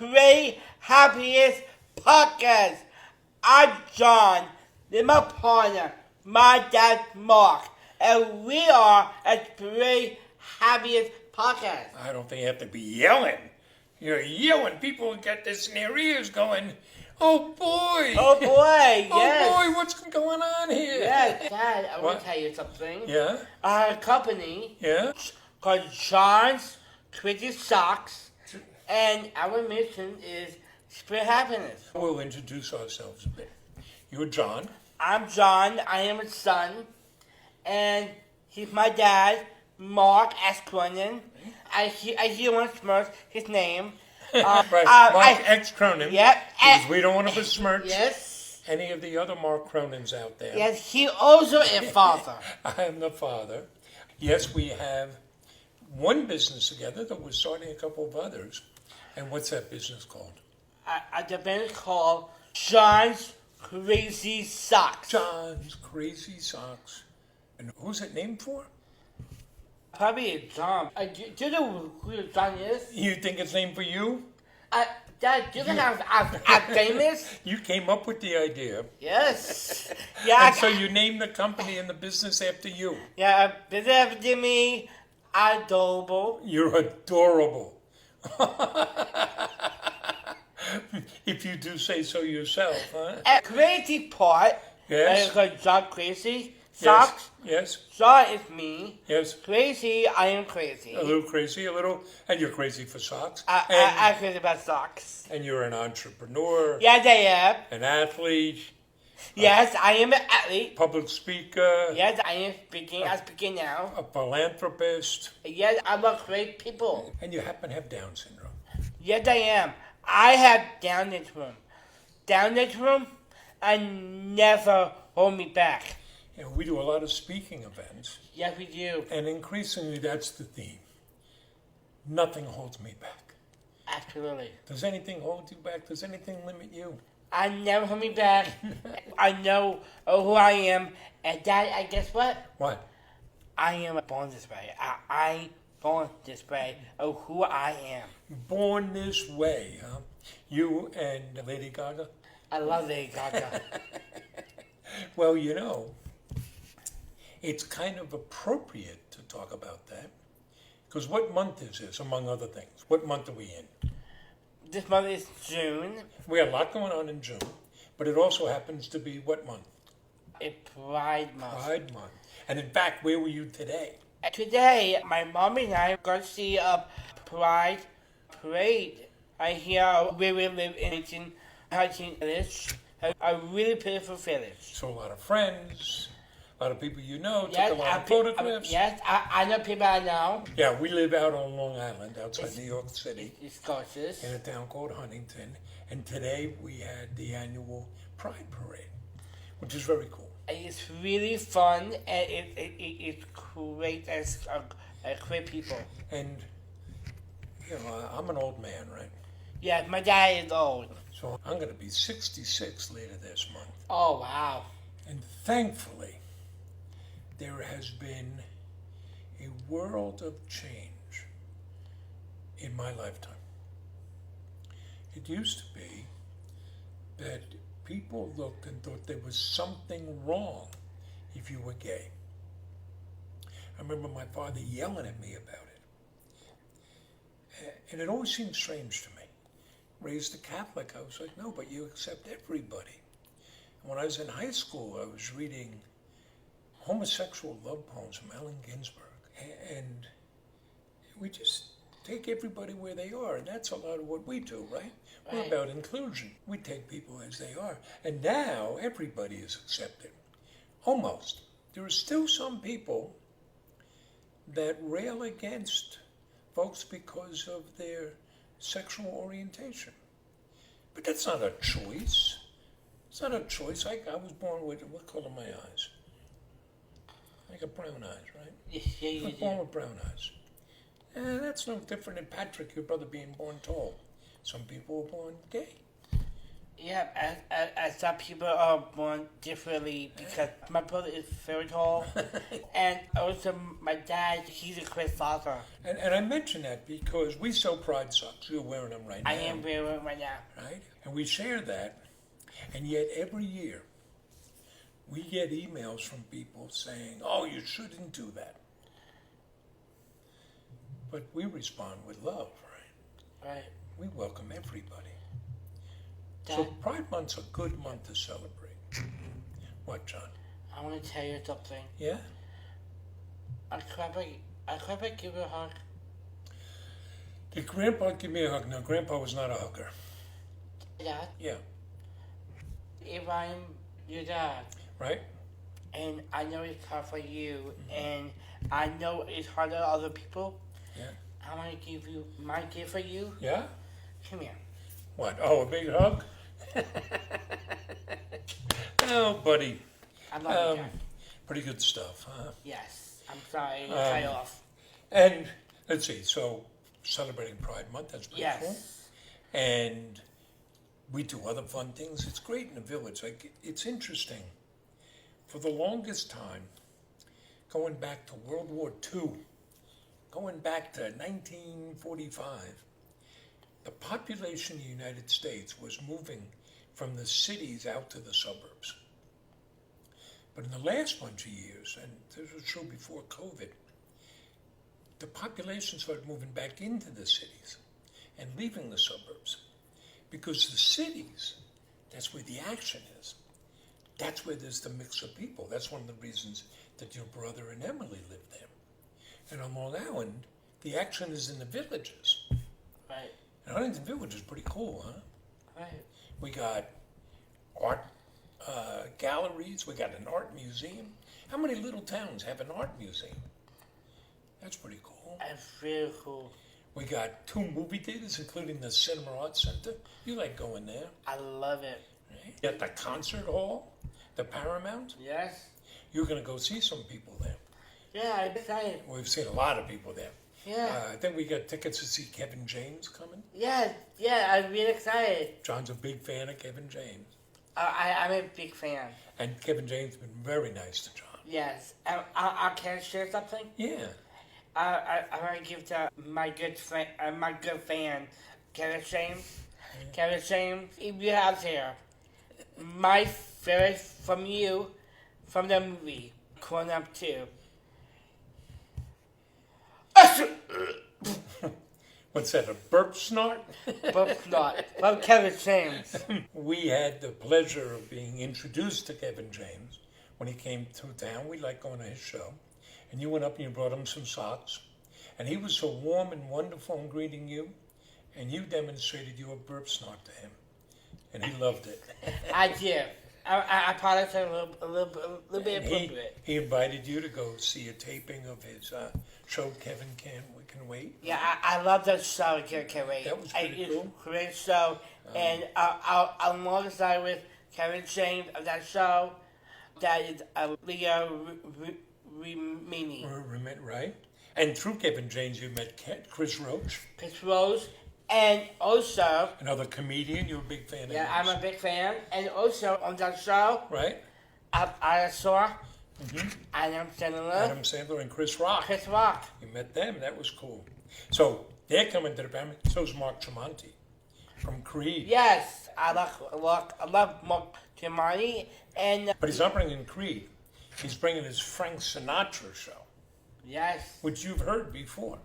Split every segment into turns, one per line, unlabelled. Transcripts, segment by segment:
Pray Happiest Podcast. I'm John, with my partner, my dad Mark, and we are at Pray Happiest Podcast.
I don't think you have to be yelling. You're yelling. People get this in their ears going, oh boy.
Oh boy, yes.
Oh boy, what's going on here?
Yes, Dad, I want
What?
to tell you something.
Yeah?
Our company
Yeah?
called John's Twisted Socks, and our mission is spread happiness.
We'll introduce ourselves a bit. You're John.
I'm John, I am his son, and he's my dad, Mark S. Cronin. I hear one smirk his name.
Right. Mark X. Cronin.
Yep.
Because we don't want to besmirch
Yes.
any of the other Mark Cronins out there.
Yes, he also a father.
I am the father. Yes, we have one business together, that we're starting a couple of others. And what's that business called?
The band is called John's Crazy Socks.
John's Crazy Socks. And who's it named for?
Probably a John. Do you know who John is?
You think it's named for you?
Dad, do you think I'm famous?
You came up with the idea.
Yes. Yeah.
And so you named the company and the business after you.
Yeah, bit after me, adorable.
You're adorable. If you do say so yourself, huh?
A crazy part.
Yes.
Called John Crazy Socks.
Yes.
John is me.
Yes.
Crazy, I am crazy.
A little crazy, and you're crazy for socks.
I'm crazy about socks.
And you're an entrepreneur.
Yes, I am.
An athlete.
Yes, I am an athlete.
Public speaker.
Yes, I am speaking. I'm speaking now.
A philanthropist.
Yes, I'm a great people.
And you happen to have Down syndrome.
Yes, I am. I have Down syndrome. Down syndrome, and never hold me back.
You know, we do a lot of speaking events.
Yes, we do.
And increasingly, that's the theme. Nothing holds me back.
Absolutely.
Does anything hold you back? Does anything limit you?
I never hold me back. I know who I am. And Dad, guess what?
What?
I am born this way. I born this way of who I am.
Born this way, huh? You and Lady Gaga?
I love Lady Gaga.
Well, you know, it's kind of appropriate to talk about that. Because what month is this, among other things? What month are we in?
This month is June.
We have a lot going on in June, but it also happens to be what month?
It's Pride Month.
Pride Month. And in fact, where were you today?
Today, my mom and I are going to see a Pride Parade. I hear where we live in Hudson Village, a really beautiful village.
So a lot of friends, a lot of people you know,
Yes,
took a lot of photographs.
Yes, I know people I know.
Yeah, we live out on Long Island, outside New York City,
It's gorgeous.
in a town called Huntington. And today we had the annual Pride Parade, which is very cool.
It's really fun, and it's great as great people.
And, you know, I'm an old man, right?
Yeah, my dad is old.
So I'm going to be 66 later this month.
Oh, wow.
And thankfully, there has been a world of change in my lifetime. It used to be that people looked and thought there was something wrong if you were gay. I remember my father yelling at me about it. And it always seemed strange to me. Raised a Catholic, I was like, no, but you accept everybody. And when I was in high school, I was reading homosexual love poems from Allen Ginsberg. And we just take everybody where they are. And that's a lot of what we do, right? We're about inclusion. We take people as they are. And now everybody is accepted. Almost. There are still some people that rail against folks because of their sexual orientation. But that's not a choice. It's not a choice. I was born with, what color are my eyes? I got brown eyes, right?
Yeah,
I was born with brown eyes. And that's no different than Patrick, your brother, being born tall. Some people were born gay.
Yeah, as some people are born differently because my brother is very tall, and also my dad, he's a Chris author.
And I mention that because we sell Pride socks. You're wearing them right now.
I am wearing it right now.
Right? And we share that, and yet every year we get emails from people saying, "Oh, you shouldn't do that." But we respond with love, right?
Right.
We welcome everybody.
Dad,
So Pride Month's a good month to celebrate. What, John?
I want to tell you something.
Yeah?
I could give you a hug.
Did Grandpa give me a hug? No, Grandpa was not a hugger.
Dad,
Yeah.
if I'm your dad,
Right?
and I know it's hard for you, and I know it's hard for other people,
Yeah.
I want to give you my gift for you.
Yeah?
Come here.
What? Oh, a big hug? Oh, buddy.
I love you,
Um,
Dad.
Pretty good stuff, huh?
Yes. I'm sorry to cut you off.
And let's see, so celebrating Pride Month, that's pretty cool.
Yes.
And we do other fun things. It's great in the village. Like, it's interesting. For the longest time, going back to World War II, going back to 1945, the population in the United States was moving from the cities out to the suburbs. But in the last bunch of years, and this was true before COVID, the population started moving back into the cities and leaving the suburbs. Because the cities, that's where the action is. That's where there's the mix of people. That's one of the reasons that your brother and Emily live there. And on Long Island, the action is in the villages.
Right.
And Huntington Village is pretty cool, huh?
Right.
We got art galleries. We got an art museum. How many little towns have an art museum? That's pretty cool.
That's really cool.
We got 2 movie theaters, including the Cinema Arts Center. You like going there,
I love it.
right? You got the concert hall, the Paramount.
Yes.
You're going to go see some people there.
Yeah, I'm excited.
We've seen a lot of people there.
Yeah.
I think we got tickets to see Kevin James coming.
Yeah, I'm really excited.
John's a big fan of Kevin James.
I'm a big fan.
And Kevin James has been very nice to John.
Yes. I can share something.
Yeah.
I want to give to my good fan, Kevin James. Kevin James, if you're out there, my favorite from you, from the movie, Grown Up 2.
What's that, a burp snort?
But not. From Kevin James.
We had the pleasure of being introduced to Kevin James when he came through town. We liked going to his show. And you went up and you brought him some socks. And he was so warm and wonderful in greeting you. And you demonstrated your burp snort to him. And he loved it.
I did. I apologize a little bit
And
appropriate.
he invited you to go see a taping of his show, Kevin Can Wait.
Yeah, I love that show, Can't Wait.
That was pretty
It's
cool.
a great show. And I'm more excited with Kevin James of that show. That is Leo Remini.
Right? And through Kevin James, you met Chris Roach,
Chris Rose. And also,
another comedian. You're a big fan of
yeah,
his.
I'm a big fan. And also on that show,
Right?
I saw Adam Sandler,
Adam Sandler and Chris Rock.
Chris Rock.
You met them. That was cool. So they're coming to the family. So's Mark Tremonti from Creed.
Yes, I love Mark Tremonti. And
But he's not bringing Creed. He's bringing his Frank Sinatra show,
yes,
which you've heard before.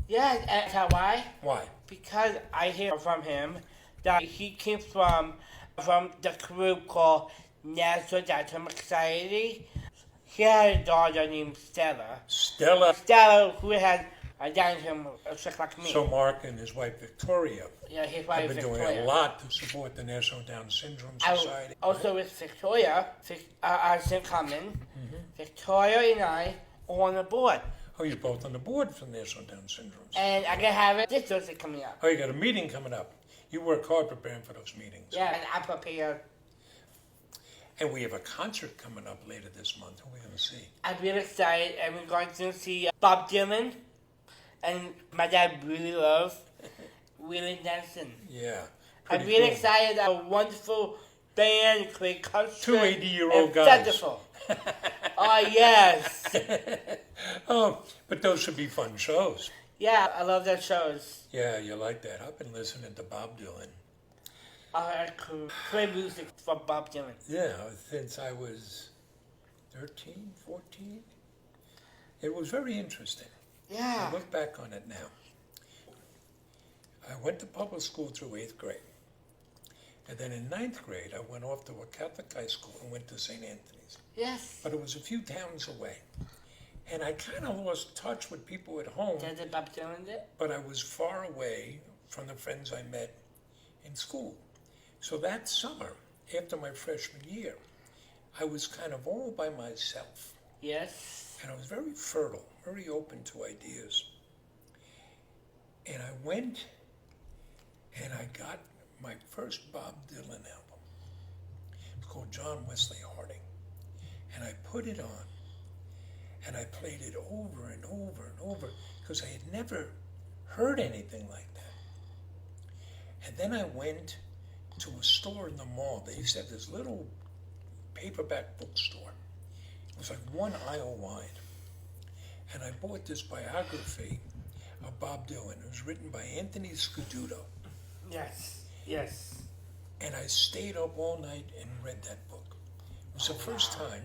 yes, and you know why?
Why?
Because I hear from him that he came from the group called National Down Society. He had a daughter named Stella. Stella, who had a Down syndrome, just like me.
So Mark and his wife Victoria
yeah, his
have
wife
been
Victoria.
doing a lot to support the National Down Syndrome Society.
Also with Victoria, St. Common, Victoria and I are on the board.
Oh, you're both on the board for National Down Syndrome.
And I can have it this Thursday coming up.
Oh, you got a meeting coming up. You work hard preparing for those meetings.
Yeah, and I prepared.
And we have a concert coming up later this month. Who are we going to see?
I'm really excited, and we're going to see Bob Dylan, and my dad really loves Willie Nelson.
Yeah.
I'm really excited. A wonderful band, great country.
Two 80-year-old
and
guys.
Wonderful. Oh, yes.
Oh, but those should be fun shows.
Yeah, I love their shows.
Yeah, you like that. I've been listening to Bob Dylan.
I could play music from Bob Dylan.
Yeah, since I was 13, 14. It was very interesting.
Yeah.
I look back on it now. I went to public school through 8th grade. And then in 9th grade, I went off to a Catholic high school and went to St. Anthony's.
Yes.
But it was a few towns away. And I kind of lost touch with people at home.
Did Bob Dylan did?
But I was far away from the friends I met in school. So that summer, after my freshman year, I was kind of all by myself.
Yes.
And I was very fertile, very open to ideas. And I went and I got my first Bob Dylan album. It's called John Wesley Harding. And I put it on. And I played it over and over and over because I had never heard anything like that. And then I went to a store in the mall. They used to have this little paperback bookstore. It was like 1 aisle wide. And I bought this biography of Bob Dylan. It was written by Anthony Scaduto.
Yes. Yes.
And I stayed up all night and read that book. It was the first time,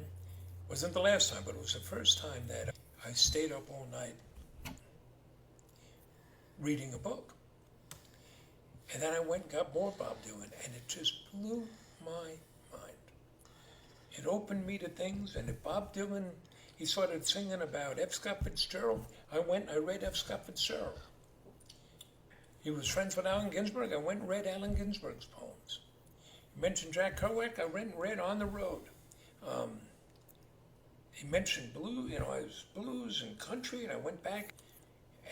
wasn't the last time, but it was the first time that I stayed up all night reading a book. And then I went and got more Bob Dylan, and it just blew my mind. It opened me to things, and if Bob Dylan, he started singing about F. Scott Fitzgerald, I went and I read F. Scott Fitzgerald. He was friends with Allen Ginsberg, I went and read Allen Ginsberg's poems. He mentioned Jack Kerouac, I went and read On the Road. He mentioned blues and country, and I went back.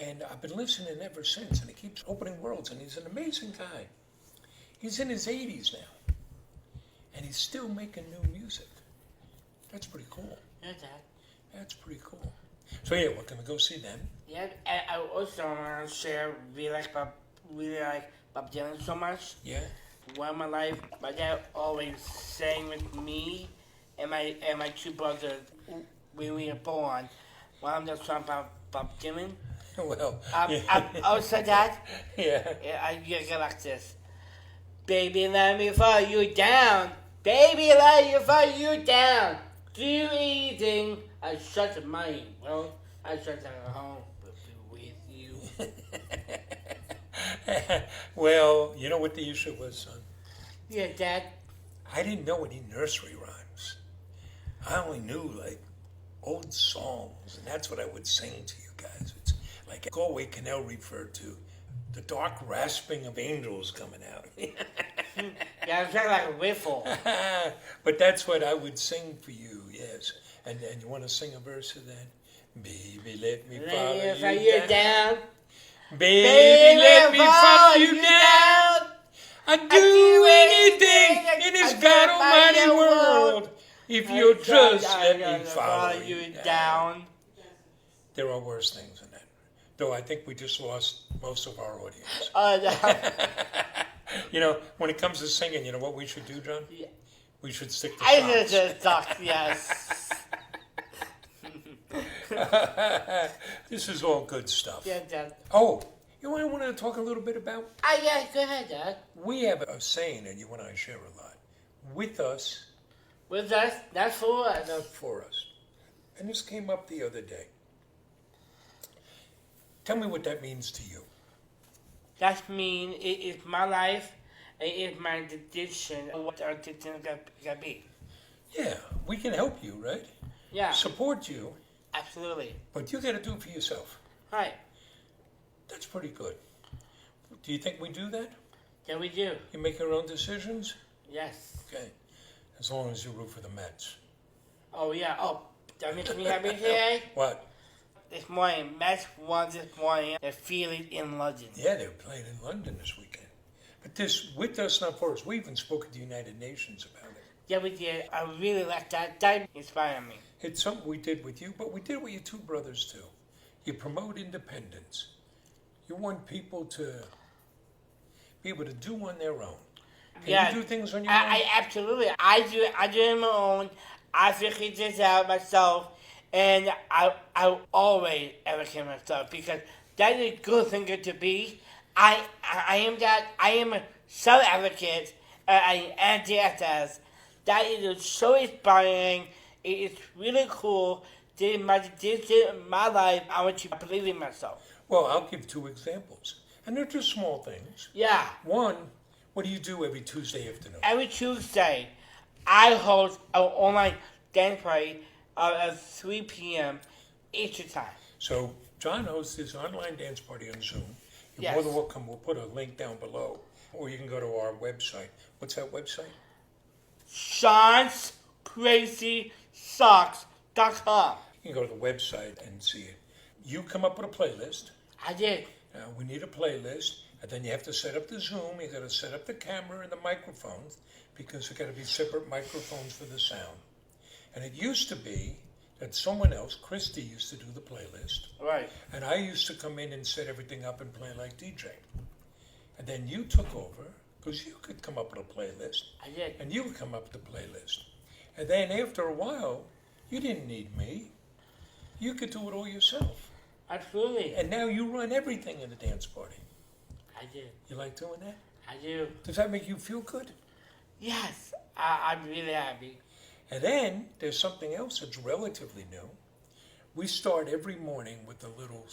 And I've been listening ever since, and he keeps opening worlds, and he's an amazing guy. He's in his 80s now, and he's still making new music. That's pretty cool.
Yeah, Dad.
That's pretty cool. So yeah, we're gonna go see them.
Yeah, and I also want to share really like Bob Dylan so much.
Yeah.
One of my life, my dad always sang with me and my two brothers when we were born. One of them song about Bob Dylan.
Well.
Also, Dad.
Yeah.
You get like this. Baby, let me fall you down. Baby, let you fall you down. Do anything. I shut my world. I shut down home with you.
Well, you know what the issue was, son?
Yeah, Dad.
I didn't know any nursery rhymes. I only knew like old songs, and that's what I would sing to you guys. It's like Galway Canal referred to the dark rasping of angels coming out.
Yeah, it's like a whiffle.
But that's what I would sing for you, yes. And you want to sing a verse of that? Baby, let me follow you down. Baby, let me follow you down. I'd do anything in this God Almighty world if you'll just let me follow you down. There are worse things than that. Though I think we just lost most of our audience. You know, when it comes to singing, you know what we should do, John?
Yeah.
We should stick to
I
songs.
just talk, yes.
This is all good stuff.
Yeah, Dad.
Oh, you know what I want to talk a little bit about?
Yeah, go ahead, Dad.
We have a saying, and you and I share a lot. With us,
With us, that's for us.
not for us. And this came up the other day. Tell me what that means to you.
That means it is my life, it is my decision, what our decision gonna be.
Yeah, we can help you, right?
Yeah,
Support you,
absolutely.
but you got to do it for yourself.
Right.
That's pretty good. Do you think we do that?
Yeah, we do.
You make your own decisions?
Yes.
Okay. As long as you root for the Mets.
Oh, yeah. Oh, that makes me happy today.
What?
This morning, Mets won this morning. They're feeling in London.
Yeah, they're playing in London this weekend. But this, with us, not for us, we even spoke at the United Nations about it.
Yeah, we did. I really like that. That inspired me.
It's something we did with you, but we did it with your two brothers too. You promote independence. You want people to be able to do on their own. Can
Yeah.
you do things on your own?
I absolutely. I do it on my own. I figured this out myself, and I always advocate myself because that is a good thing to be. I am that. I am a self advocate. I anti-SS. That is so inspiring. It is really cool. This in my life. I want to believe in myself.
Well, I'll give 2 examples. And they're just small things.
Yeah.
One, what do you do every Tuesday afternoon?
Every Tuesday, I host an online dance party at 3 p.m. Eastern time.
So John hosts this online dance party on Zoom. You're
Yes.
more than welcome. We'll put a link down below. Or you can go to our website. What's that website?
Sean'sCrazySocks.com.
You can go to the website and see it. You come up with a playlist.
I did.
We need a playlist. And then you have to set up the Zoom. You got to set up the camera and the microphones because there got to be separate microphones for the sound. And it used to be that someone else, Christy, used to do the playlist.
Right.
And I used to come in and set everything up and play like DJ. And then you took over because you could come up with a playlist.
I did.
And you would come up with the playlist. And then after a while, you didn't need me. You could do it all yourself.
Absolutely.
And now you run everything in the dance party.
I did.
You like doing that?
I do.
Does that make you feel good?
Yes. I'm really happy.
And then there's something else that's relatively new. We start every morning with a little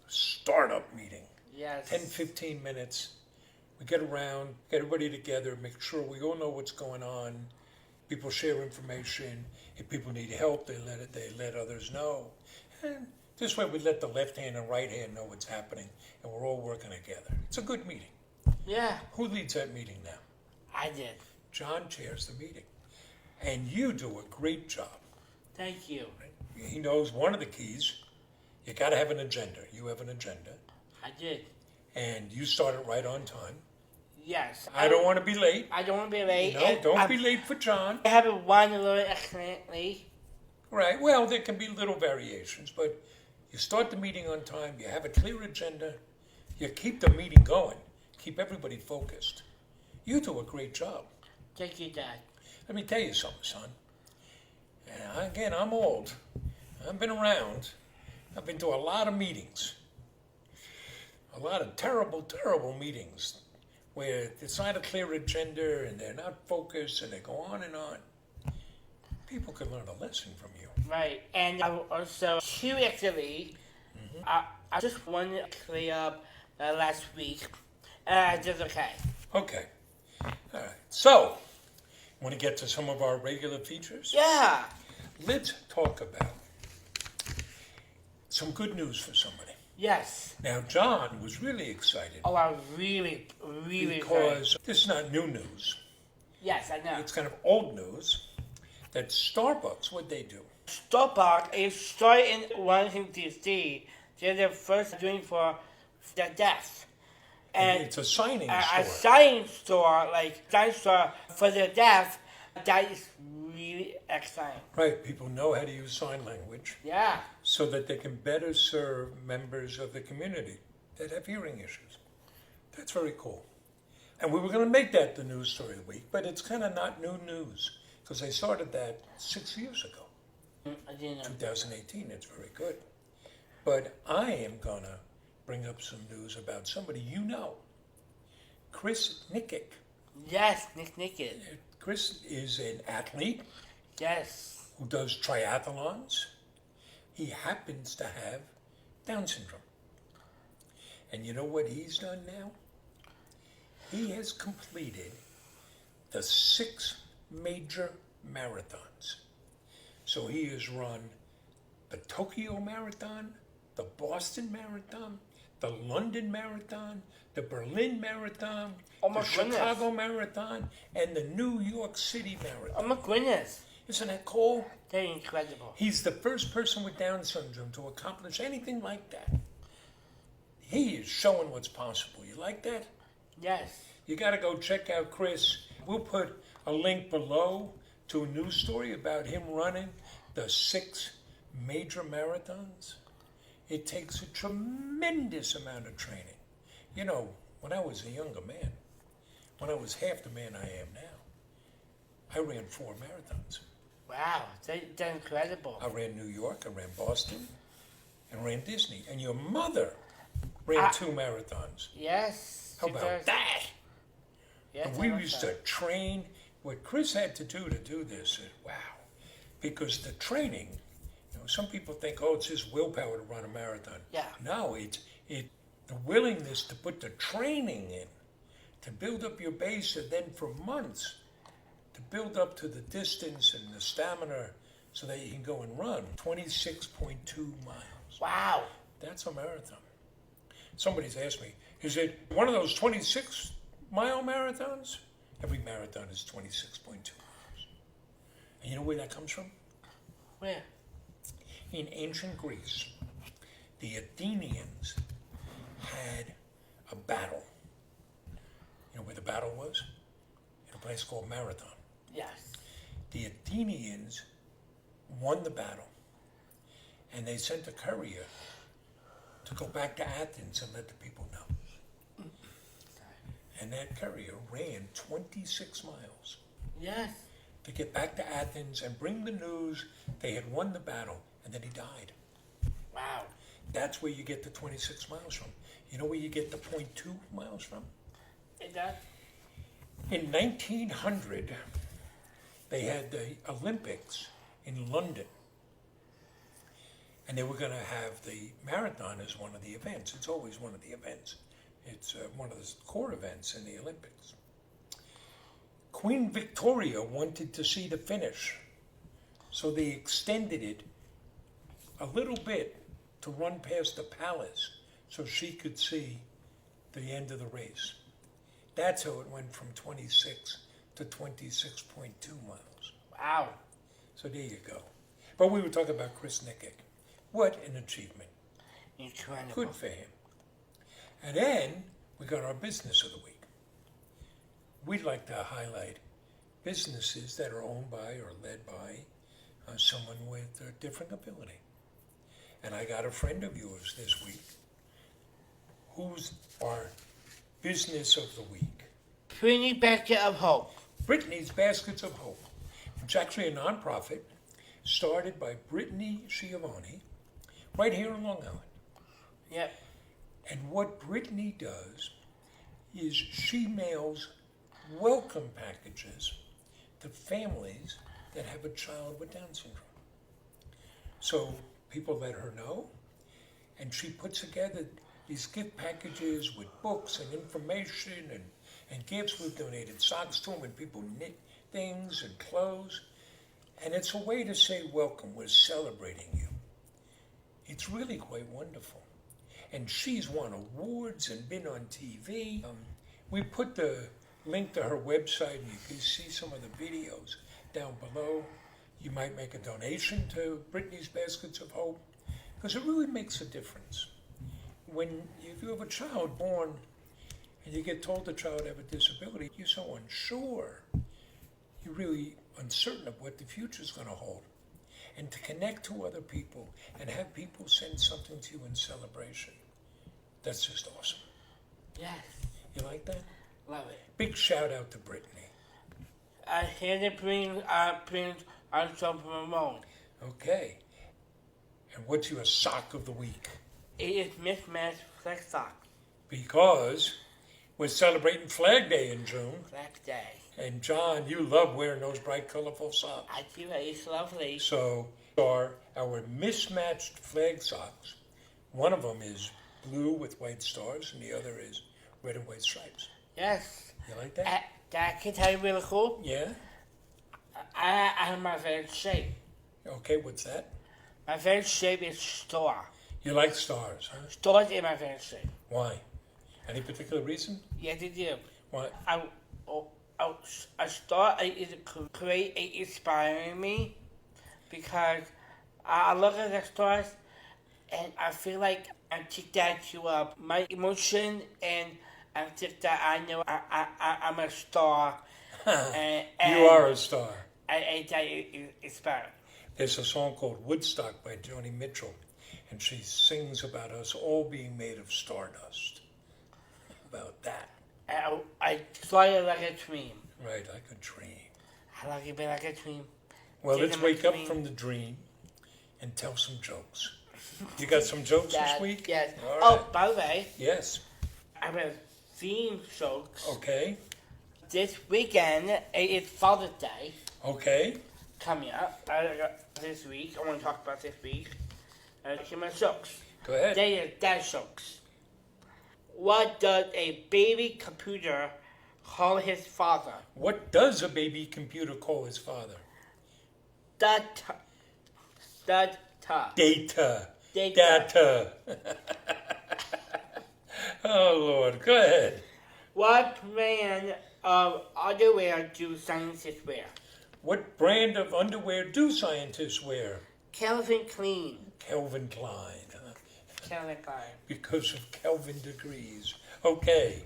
startup meeting.
Yes.
10, 15 minutes. We get around, get everybody together, make sure we all know what's going on. People share information. If people need help, they let others know. And this way we let the left hand and right hand know what's happening, and we're all working together. It's a good meeting.
Yeah.
Who leads that meeting now?
I did.
John chairs the meeting. And you do a great job.
Thank you.
He knows one of the keys. You got to have an agenda. You have an agenda.
I did.
And you start it right on time.
Yes.
I don't want to be late.
I don't want to be late.
No,
and
don't be late for John.
I haven't one little accidentally.
Right. Well, there can be little variations, but you start the meeting on time. You have a clear agenda. You keep the meeting going. Keep everybody focused. You do a great job.
Thank you, Dad.
Let me tell you something, son. And again, I'm old. I've been around. I've been to a lot of meetings. A lot of terrible, terrible meetings where it's not a clear agenda and they're not focused and they go on and on. People can learn a lesson from you.
Right. And I also, too, actually, I just wanted to clear up last week. Just okay.
Okay. All right. So, want to get to some of our regular features?
Yeah.
Let's talk about some good news for somebody.
Yes.
Now, John was really excited
Oh, I'm really, really
because this is not new news.
Yes, I know.
It's kind of old news that Starbucks, what they do,
Starbucks is starting in Washington, D.C. They're the first doing for the deaf. And
it's a signing
a
store.
sign store, for the deaf, that is really exciting.
Right, people know how to use sign language
Yeah.
so that they can better serve members of the community that have hearing issues. That's very cool. And we were going to make that the news story of the week, but it's kind of not new news because they started that 6 years ago.
I didn't know.
2018, it's very good. But I am going to bring up some news about somebody you know, Chris Nickick.
Yes, Nick is.
Chris is an athlete
Yes.
who does triathlons. He happens to have Down syndrome. And you know what he's done now? He has completed the 6 major marathons. So he has run the Tokyo Marathon, the Boston Marathon, the London Marathon, the Berlin Marathon,
Oh my
the
goodness.
Chicago Marathon, and the New York City Marathon.
Oh my goodness.
Isn't that cool?
They're incredible.
He's the first person with Down syndrome to accomplish anything like that. He is showing what's possible. You like that?
Yes.
You got to go check out Chris. We'll put a link below to a news story about him running the 6 major marathons. It takes a tremendous amount of training. You know, when I was a younger man, when I was half the man I am now, I ran 4 marathons.
Wow, that's incredible.
I ran New York, I ran Boston, and ran Disney. And your mother ran 2 marathons.
Yes.
How
she
about
does.
that?
Yes,
And we
I love
used
that.
to train. What Chris had to do this, wow. Because the training, some people think, oh, it's just willpower to run a marathon.
Yeah.
No, it's the willingness to put the training in, to build up your base, and then for months, to build up to the distance and the stamina so that you can go and run 26.2 miles.
Wow.
That's a marathon. Somebody's asked me, is it one of those 26-mile marathons? Every marathon is 26.2 miles. And you know where that comes from?
Where?
In ancient Greece, the Athenians had a battle. You know where the battle was? In a place called Marathon.
Yes.
The Athenians won the battle, and they sent a courier to go back to Athens and let the people know. And that courier ran 26 miles
Yes.
to get back to Athens and bring the news they had won the battle, and then he died.
Wow.
That's where you get the 26 miles from. You know where you get the 0.2 miles from?
Is that?
In 1900, they had the Olympics in London. And they were going to have the marathon as one of the events. It's always one of the events. It's one of the core events in the Olympics. Queen Victoria wanted to see the finish, so they extended it a little bit to run past the palace so she could see the end of the race. That's how it went from 26 to 26.2 miles.
Wow.
So there you go. But we were talking about Chris Nickick. What an achievement.
Incredible.
Good for him. And then we got our business of the week. We'd like to highlight businesses that are owned by or led by someone with a different ability. And I got a friend of yours this week who's our business of the week.
Brittany Basket of Hope.
Brittany's Baskets of Hope. It's actually a nonprofit started by Brittany Schiavone right here in Long Island.
Yep.
And what Brittany does is she mails welcome packages to families that have a child with Down syndrome. So people let her know, and she puts together these gift packages with books and information and gifts. We've donated socks to them, and people knit things and clothes. And it's a way to say welcome. We're celebrating you. It's really quite wonderful. And she's won awards and been on TV. We put the link to her website, and you can see some of the videos down below. You might make a donation to Brittany's Baskets of Hope, because it really makes a difference. If you have a child born and you get told the child has a disability, you're so unsure. You're really uncertain of what the future is going to hold. And to connect to other people and have people send something to you in celebration, that's just awesome.
Yes.
You like that?
Love it.
Big shout out to Brittany.
I had to bring on some from Ramon.
Okay. And what's your sock of the week?
It is mismatched flex sock.
Because we're celebrating Flag Day in June.
Flex day.
And John, you love wearing those bright, colorful socks.
I do. It's lovely.
So are our mismatched flag socks. One of them is blue with white stars, and the other is red and white stripes.
Yes.
You like that?
That can tell you really cool.
Yeah?
I have my favorite shape.
Okay, what's that?
My favorite shape is star.
You like stars, huh?
Stars is my favorite shape.
Why? Any particular reason?
Yes, I do.
What?
A star is great at inspiring me because I look at the stars and I feel like I take that to my emotion, and I think that I know I'm a star. and
You are a star.
I it's inspiring.
There's a song called Woodstock by Joni Mitchell, and she sings about us all being made of stardust. About that.
I fly like a dream.
Right, like a dream.
I like it be like a dream.
Well,
Dream
let's
of
wake
a
up
dream.
from the dream and tell some jokes. You got some jokes this week?
Yes.
All
Oh,
right.
by the way,
Yes.
I have a theme jokes.
Okay.
This weekend, it's Father's Day
Okay.
coming up. This week, I want to talk about this week. Here's my jokes.
Go ahead.
They are dad jokes. What does a baby computer call his father?
What does a baby computer call his father?
Data.
Data.
Data.
Data. Oh, Lord. Go ahead.
What brand of underwear do scientists wear?
What brand of underwear do scientists wear?
Calvin Klein.
Calvin Klein. Huh?
Calvin Klein.
Because of Kelvin degrees. Okay.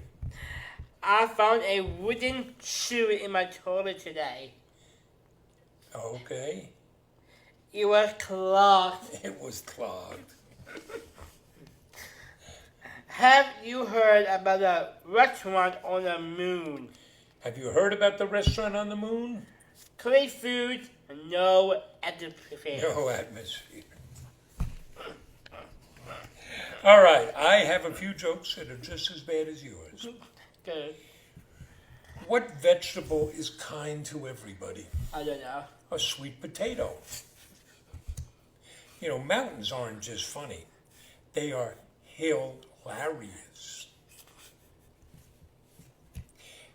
I found a wooden shoe in my toilet today.
Okay.
It was clogged.
It was clogged.
Have you heard about a restaurant on the moon?
Have you heard about the restaurant on the moon?
Great food, no atmosphere.
No atmosphere. All right. I have a few jokes that are just as bad as yours.
Good.
What vegetable is kind to everybody?
I don't know.
A sweet potato. You know, mountains aren't just funny. They are hilarious.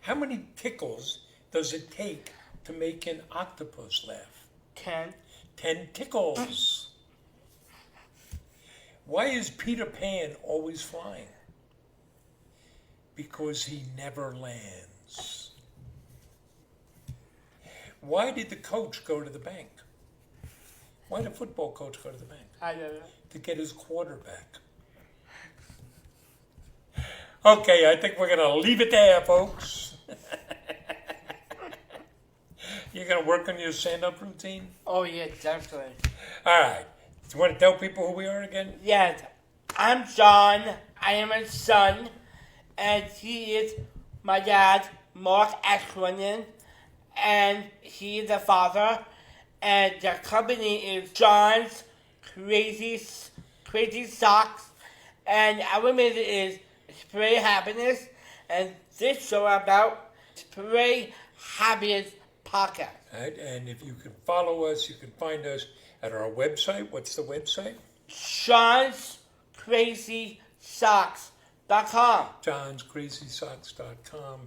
How many tickles does it take to make an octopus laugh?
10.
10 tickles. Why is Peter Pan always flying? Because he never lands. Why did the coach go to the bank? Why did the football coach go to the bank?
I don't know.
To get his quarterback. Okay, I think we're going to leave it there, folks. You're going to work on your stand-up routine?
Oh, yeah, definitely.
All right. Do you want to tell people who we are again?
Yes. I'm John. I am a son. And he is my dad, Mark Ashwinin. And he is the father. And the company is John's Crazy Socks. And our mission is Spray Happiness. And this show about Spray Happiness Podcast.
All right, and if you can follow us, you can find us at our website. What's the website?
John'sCrazySocks.com.
johnscrazysocks.com.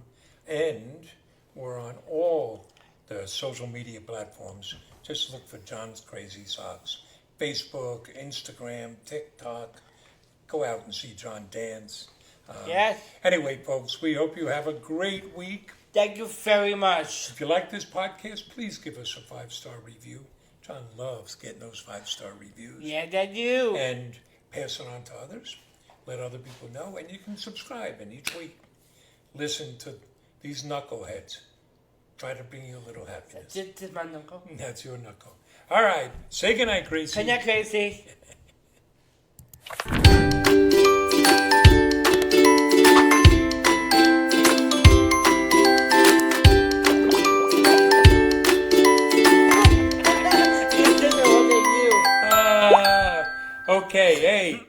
And we're on all the social media platforms. Just look for John's Crazy Socks. Facebook, Instagram, TikTok. Go out and see John dance.
Yes.
Anyway, folks, we hope you have a great week.
Thank you very much.
If you like this podcast, please give us a 5-star review. John loves getting those 5-star reviews.
Yeah, that you.
And pass it on to others. Let other people know. And you can subscribe. And each week, listen to these knuckleheads. Try to bring you a little happiness.
This is my knuckle.
That's your knuckle. All right. Say goodnight, Gracie.
Good night, Crazy.
Okay, hey.